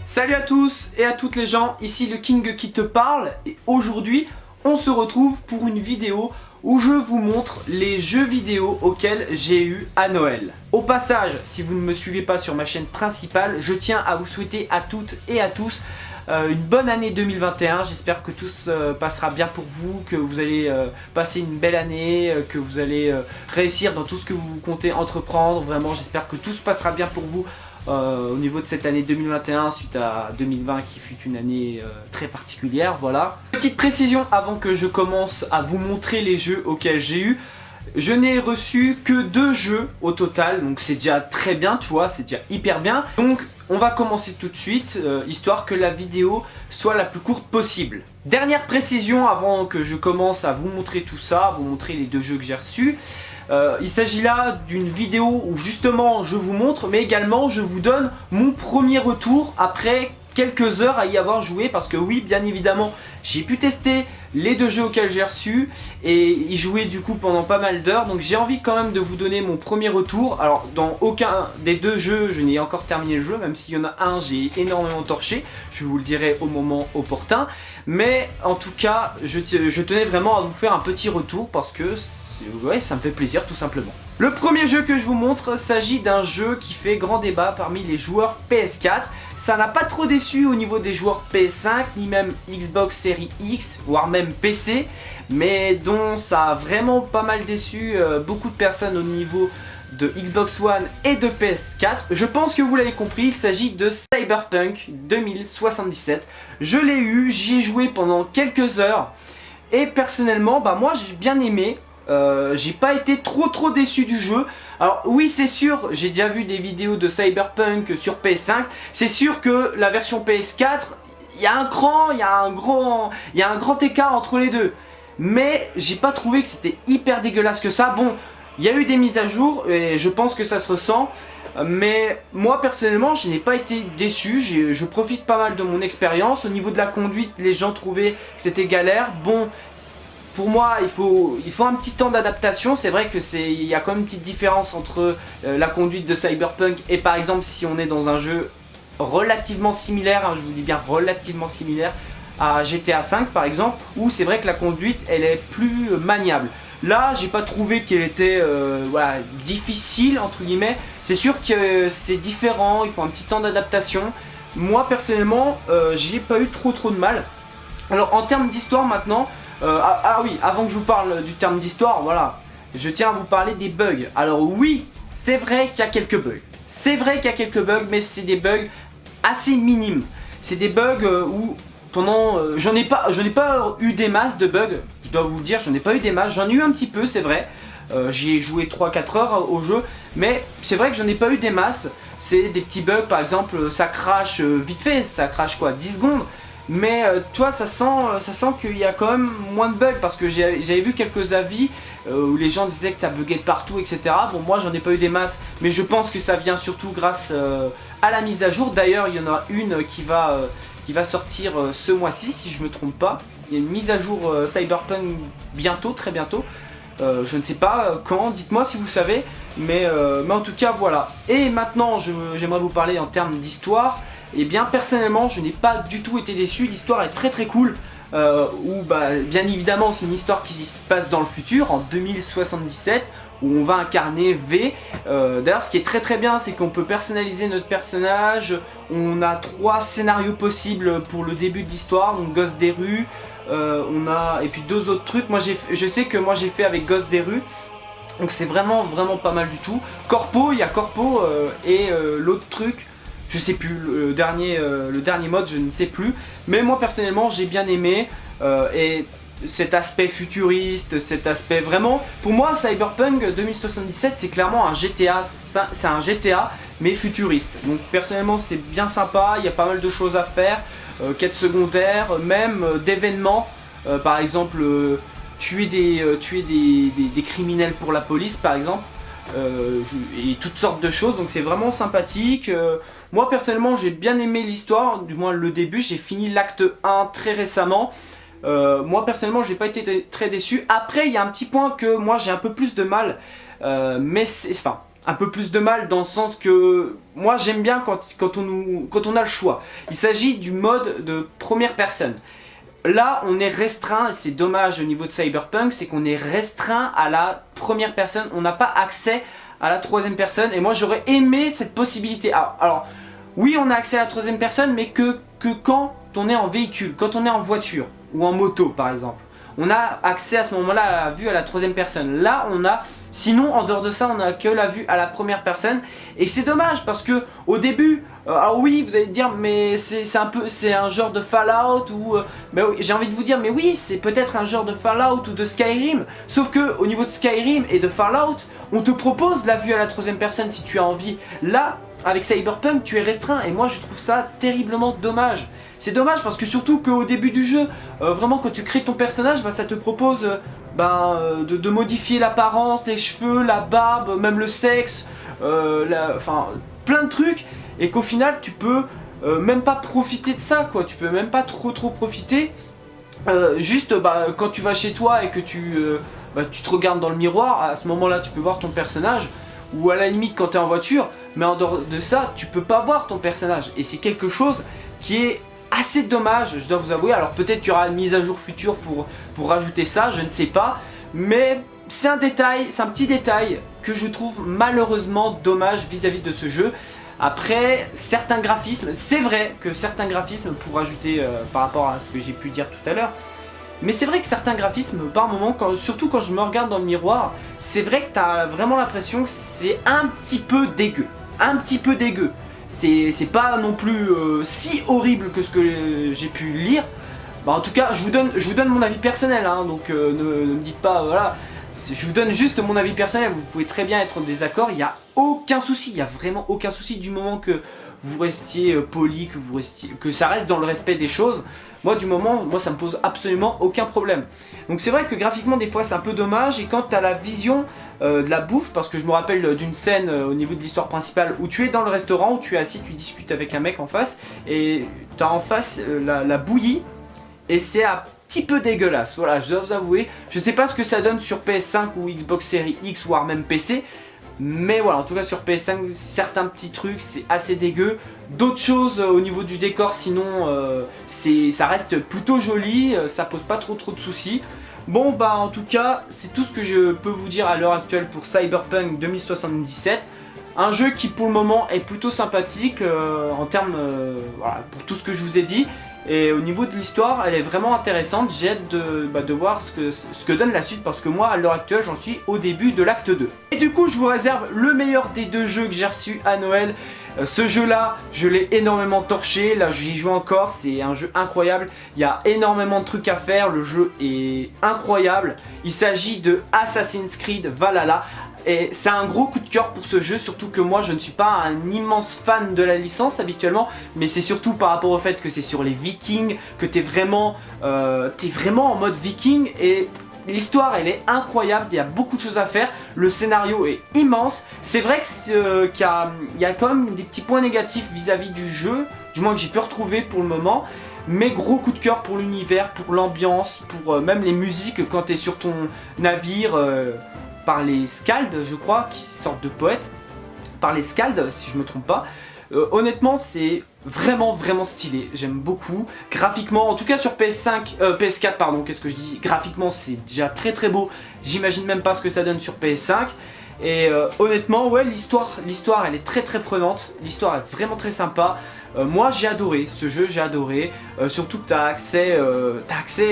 Salut à tous et à toutes les gens, ici le King qui te parle et aujourd'hui on se retrouve pour une vidéo où je vous montre les jeux vidéo auxquels j'ai eu à Noël. Au passage, si vous ne me suivez pas sur ma chaîne principale, je tiens à vous souhaiter à toutes et à tous une bonne année 2021. J'espère que tout se passera bien pour vous, que vous allez passer une belle année, que vous allez réussir dans tout ce que vous comptez entreprendre. Vraiment, j'espère que tout se passera bien pour vous au niveau de cette année 2021 suite à 2020 qui fut une année très particulière. Voilà. Petite précision avant que je commence à vous montrer les jeux auxquels j'ai eu. Je n'ai reçu que 2 jeux au total, donc c'est déjà très bien, tu vois, c'est déjà hyper bien. Donc on va commencer tout de suite, histoire que la vidéo soit la plus courte possible. Dernière précision avant que je commence à vous montrer tout ça, vous montrer les 2 jeux que j'ai reçus. Il s'agit là d'une vidéo où justement je vous montre, mais également je vous donne mon premier retour après quelques heures à y avoir joué, parce que oui, bien évidemment, j'ai pu tester les 2 jeux auxquels j'ai reçu et y jouer du coup pendant pas mal d'heures, donc j'ai envie quand même de vous donner mon premier retour. Alors dans aucun des 2 jeux je n'ai encore terminé le jeu, même s'il y en a un j'ai énormément torché, je vous le dirai au moment opportun, mais en tout cas je tenais vraiment à vous faire un petit retour parce que ouais, ça me fait plaisir tout simplement. Le premier jeu que je vous montre s'agit d'un jeu qui fait grand débat parmi les joueurs PS4. Ça n'a pas trop déçu au niveau des joueurs PS5, ni même Xbox Series X, voire même PC, mais dont ça a vraiment pas mal déçu beaucoup de personnes au niveau de Xbox One et de PS4. Je pense que vous l'avez compris, il s'agit de Cyberpunk 2077. Je l'ai eu, j'y ai joué pendant quelques heures, et personnellement, moi j'ai bien aimé. J'ai pas été trop déçu du jeu. Alors oui, c'est sûr, j'ai déjà vu des vidéos de Cyberpunk sur PS5. C'est sûr que la version PS4, il y a un grand écart entre les deux. Mais j'ai pas trouvé que c'était hyper dégueulasse que ça. Bon, il y a eu des mises à jour et je pense que ça se ressent. Mais moi personnellement, je n'ai pas été déçu. Je profite pas mal de mon expérience. Au niveau de la conduite, les gens trouvaient que c'était galère. Bon, pour moi, il faut un petit temps d'adaptation. C'est vrai que il y a quand même une petite différence entre la conduite de Cyberpunk et par exemple si on est dans un jeu relativement similaire, je vous dis bien relativement similaire à GTA V par exemple, où c'est vrai que la conduite elle est plus maniable. Là, j'ai pas trouvé qu'elle était voilà, difficile entre guillemets. C'est sûr que c'est différent, il faut un petit temps d'adaptation. Moi personnellement, j'y ai pas eu trop de mal. Alors en termes d'histoire maintenant. Oui, avant que je vous parle du terme d'histoire, voilà, je tiens à vous parler des bugs. Alors oui, c'est vrai qu'il y a quelques bugs. C'est vrai qu'il y a quelques bugs, mais c'est des bugs assez minimes. C'est des bugs où pendant... j'en ai pas eu des masses de bugs, je dois vous le dire, j'en ai pas eu des masses. J'en ai eu un petit peu, c'est vrai. J'y ai joué 3-4 heures au jeu, mais c'est vrai que j'en ai pas eu des masses. C'est des petits bugs, par exemple, ça crache vite fait, ça crache quoi, 10 secondes. Mais toi ça sent qu'il y a quand même moins de bugs, parce que j'avais vu quelques avis où les gens disaient que ça buguait de partout, etc. Bon, moi j'en ai pas eu des masses, mais je pense que ça vient surtout grâce à la mise à jour. D'ailleurs il y en a une qui va sortir ce mois-ci si je me trompe pas. Il y a une mise à jour Cyberpunk bientôt, très bientôt. Je ne sais pas quand, dites-moi si vous savez, mais en tout cas voilà. Et maintenant j'aimerais vous parler en termes d'histoire. Et bien personnellement je n'ai pas du tout été déçu, l'histoire est très cool, où bien évidemment c'est une histoire qui se passe dans le futur, en 2077, où on va incarner V. D'ailleurs ce qui est très bien, c'est qu'on peut personnaliser notre personnage. On a 3 scénarios possibles pour le début de l'histoire, donc Gosse des rues, et puis 2 autres trucs. Moi je sais que moi j'ai fait avec Gosse des rues. Donc c'est vraiment pas mal du tout. Corpo, il y a Corpo et l'autre truc, je sais plus, le dernier mode, je ne sais plus. Mais moi personnellement j'ai bien aimé et cet aspect futuriste, cet aspect vraiment... Pour moi Cyberpunk 2077 c'est clairement un GTA, c'est un GTA mais futuriste. Donc personnellement c'est bien sympa, il y a pas mal de choses à faire, quêtes secondaires, même d'événements, par exemple tuer des criminels pour la police par exemple. Et toutes sortes de choses, donc c'est vraiment sympathique. Moi personnellement j'ai bien aimé l'histoire, du moins le début. J'ai fini l'acte 1 très récemment. Moi personnellement j'ai pas été très déçu. Après il y a un petit point que moi j'ai un peu plus de mal, mais c'est... Enfin, un peu plus de mal dans le sens que moi j'aime bien quand on a le choix. Il s'agit du mode de première personne. Là on est restreint, et c'est dommage au niveau de Cyberpunk, c'est qu'on est restreint à la première personne, on n'a pas accès à la troisième personne et moi j'aurais aimé cette possibilité. Alors oui on a accès à la troisième personne mais que quand on est en véhicule, quand on est en voiture ou en moto par exemple. On a accès à ce moment-là à la vue à la troisième personne. Là on a, sinon en dehors de ça on a que la vue à la première personne. Et c'est dommage parce que au début, alors oui vous allez dire mais c'est un genre de Fallout ou j'ai envie de vous dire mais oui c'est peut-être un genre de Fallout ou de Skyrim. Sauf que au niveau de Skyrim et de Fallout, on te propose la vue à la troisième personne si tu as envie. Là avec Cyberpunk tu es restreint et moi je trouve ça terriblement dommage. C'est dommage parce que surtout qu'au début du jeu, vraiment quand tu crées ton personnage, ça te propose de modifier l'apparence, les cheveux, la barbe, même le sexe, enfin plein de trucs et qu'au final tu peux même pas profiter de ça quoi, tu peux même pas trop profiter. Juste quand tu vas chez toi et que tu te regardes dans le miroir, à ce moment là tu peux voir ton personnage. Ou à la limite quand tu es en voiture, mais en dehors de ça tu peux pas voir ton personnage et c'est quelque chose qui est assez dommage, je dois vous avouer. Alors peut-être qu'il y aura une mise à jour future pour rajouter ça, je ne sais pas, mais c'est un détail, c'est un petit détail que je trouve malheureusement dommage vis-à-vis de ce jeu. Après certains graphismes, c'est vrai que certains graphismes pour ajouter par rapport à ce que j'ai pu dire tout à l'heure, mais c'est vrai que certains graphismes par moment, surtout quand je me regarde dans le miroir, c'est vrai que tu as vraiment l'impression que c'est un petit peu dégueu. Un petit peu dégueu. C'est pas non plus si horrible que ce que j'ai pu lire. En tout cas je vous donne mon avis personnel hein, donc ne me dites pas voilà. Je vous donne juste mon avis personnel, vous pouvez très bien être en désaccord, il n'y a aucun souci, il n'y a vraiment aucun souci du moment que vous restiez poli, que ça reste dans le respect des choses. Moi ça me pose absolument aucun problème. Donc c'est vrai que graphiquement des fois c'est un peu dommage et quand tu as la vision de la bouffe, parce que je me rappelle d'une scène au niveau de l'histoire principale où tu es dans le restaurant, où tu es assis, tu discutes avec un mec en face et tu as en face la bouillie et c'est un petit peu dégueulasse, voilà je dois vous avouer. Je sais pas ce que ça donne sur PS5 ou Xbox Series X voire même PC. Mais voilà, en tout cas sur PS5, certains petits trucs, c'est assez dégueu. D'autres choses au niveau du décor, sinon ça reste plutôt joli, ça pose pas trop de soucis. Bon en tout cas, c'est tout ce que je peux vous dire à l'heure actuelle pour Cyberpunk 2077. Un jeu qui pour le moment est plutôt sympathique en termes, voilà, pour tout ce que je vous ai dit. Et au niveau de l'histoire, elle est vraiment intéressante. J'ai hâte de voir ce que donne la suite parce que moi, à l'heure actuelle, j'en suis au début de l'acte 2. Et du coup, je vous réserve le meilleur des deux jeux que j'ai reçus à Noël. Ce jeu-là, je l'ai énormément torché. Là, j'y joue encore. C'est un jeu incroyable. Il y a énormément de trucs à faire. Le jeu est incroyable. Il s'agit de Assassin's Creed Valhalla. Et c'est un gros coup de cœur pour ce jeu, surtout que moi je ne suis pas un immense fan de la licence habituellement, mais c'est surtout par rapport au fait que c'est sur les Vikings, que t'es vraiment en mode Viking et l'histoire elle est incroyable, il y a beaucoup de choses à faire, le scénario est immense. C'est vrai qu'il y a quand même des petits points négatifs vis-à-vis du jeu, du moins que j'ai pu retrouver pour le moment. Mais gros coup de cœur pour l'univers, pour l'ambiance, pour même les musiques quand t'es sur ton navire. Par les Skalds, je crois, qui sortent de poètes, par les Skalds, si je me trompe pas. Honnêtement, c'est vraiment stylé, j'aime beaucoup. Graphiquement, en tout cas sur PS4, pardon, qu'est-ce que je dis? Graphiquement, c'est déjà très beau. J'imagine même pas ce que ça donne sur PS5. Et honnêtement, ouais, l'histoire, elle est très prenante. L'histoire est vraiment très sympa. Moi j'ai adoré ce jeu, j'ai adoré. Surtout que tu as accès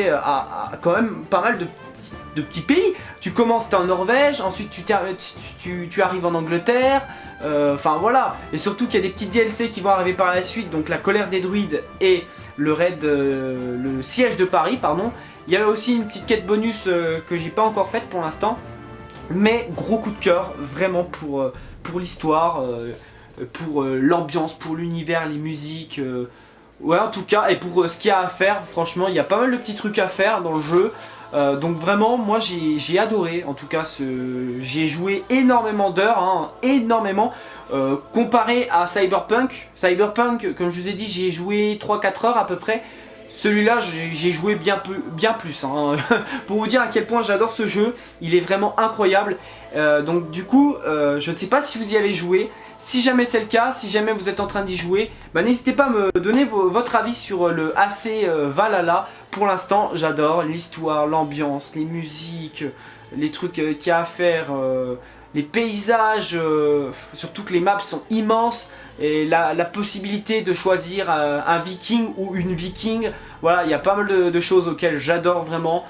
à quand même pas mal de petits pays. Tu commences, t'es en Norvège, ensuite tu arrives en Angleterre. Enfin voilà. Et surtout qu'il y a des petits DLC qui vont arriver par la suite. Donc la colère des druides et le siège de Paris, pardon. Il y avait aussi une petite quête bonus que j'ai pas encore faite pour l'instant. Mais gros coup de cœur, vraiment pour l'histoire, pour l'ambiance, pour l'univers, les musiques. Ouais, en tout cas, et pour ce qu'il y a à faire, franchement, il y a pas mal de petits trucs à faire dans le jeu. Donc vraiment, moi j'ai adoré, en tout cas, j'ai joué énormément d'heures, hein, énormément. Comparé à Cyberpunk, comme je vous ai dit, j'ai joué 3-4 heures à peu près. Celui-là, j'ai joué bien plus, hein. Pour vous dire à quel point j'adore ce jeu, il est vraiment incroyable. Donc du coup, je ne sais pas si vous y avez joué. Si jamais c'est le cas, si jamais vous êtes en train d'y jouer, bah, n'hésitez pas à me donner votre avis sur le AC Valhalla. Pour l'instant, j'adore l'histoire, l'ambiance, les musiques, les trucs qu'il y a à faire, les paysages, surtout que les maps sont immenses. Et la possibilité de choisir un viking ou une viking, voilà, il y a pas mal de choses auxquelles j'adore vraiment.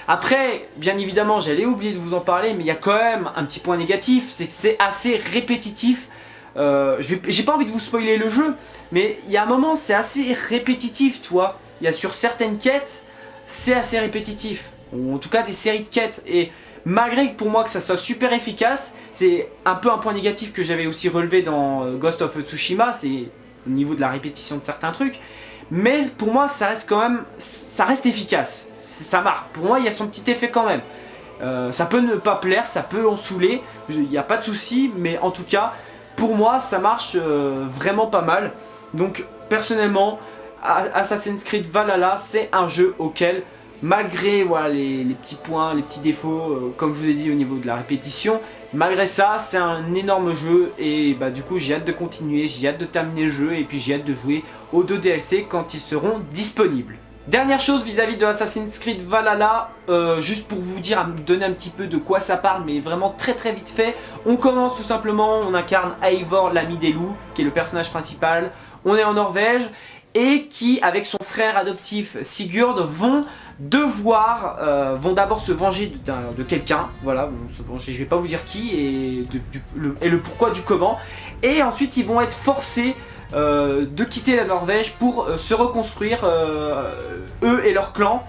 Après, bien évidemment, j'allais oublier de vous en parler, mais il y a quand même un petit point négatif, c'est que c'est assez répétitif. J'ai pas envie de vous spoiler le jeu, mais il y a un moment, c'est assez répétitif, tu vois. Il y a sur certaines quêtes, c'est assez répétitif, ou en tout cas des séries de quêtes. Et malgré pour moi que ça soit super efficace, c'est un peu un point négatif que j'avais aussi relevé dans Ghost of Tsushima, c'est au niveau de la répétition de certains trucs. Mais pour moi, ça reste quand même, ça reste efficace. Ça marche. Pour moi, il y a son petit effet quand même. Ça peut ne pas plaire, ça peut en saouler, il n'y a pas de souci, mais en tout cas, pour moi, ça marche vraiment pas mal. Donc, personnellement, Assassin's Creed Valhalla, c'est un jeu auquel, malgré voilà, les petits points, les petits défauts, comme je vous ai dit au niveau de la répétition, malgré ça, c'est un énorme jeu et bah, du coup, j'ai hâte de continuer, j'ai hâte de terminer le jeu et puis j'ai hâte de jouer aux 2 DLC quand ils seront disponibles. Dernière chose vis-à-vis de Assassin's Creed Valhalla, juste pour vous dire, me donner un petit peu de quoi ça parle, mais vraiment très vite fait. On commence tout simplement, on incarne Eivor, l'ami des loups, qui est le personnage principal. On est en Norvège et qui, avec son frère adoptif Sigurd, vont d'abord se venger de quelqu'un. Voilà, vont se venger, je vais pas vous dire qui et le pourquoi du comment. Et ensuite, ils vont être forcés de quitter la Norvège pour se reconstruire eux et leur clan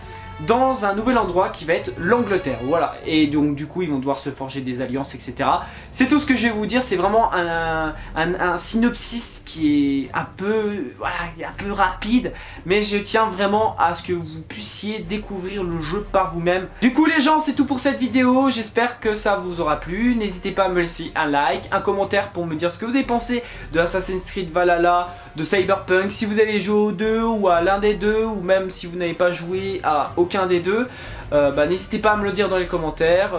dans un nouvel endroit qui va être l'Angleterre. Voilà, et donc du coup ils vont devoir se forger des alliances, etc. C'est tout ce que je vais vous dire, c'est vraiment un synopsis qui est un peu, voilà, un peu rapide, mais je tiens vraiment à ce que vous puissiez découvrir le jeu par vous-même. Du coup les gens, c'est tout pour cette vidéo, j'espère que ça vous aura plu. N'hésitez pas à me laisser un like, un commentaire pour me dire ce que vous avez pensé de Assassin's Creed Valhalla, de Cyberpunk, si vous avez joué aux deux ou à l'un des deux, ou même si vous n'avez pas joué à aucun des deux, bah, n'hésitez pas à me le dire dans les commentaires,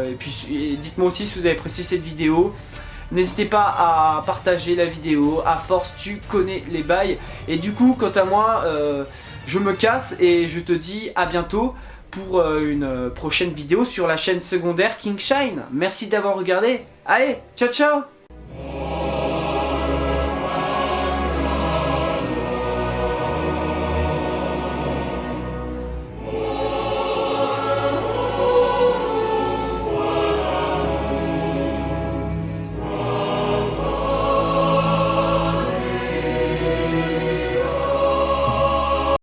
et puis dites-moi aussi si vous avez apprécié cette vidéo. N'hésitez pas à partager la vidéo, à force tu connais les bails. Et du coup, quant à moi, je me casse et je te dis à bientôt pour une prochaine vidéo sur la chaîne secondaire King Shine. Merci d'avoir regardé, allez, ciao ciao.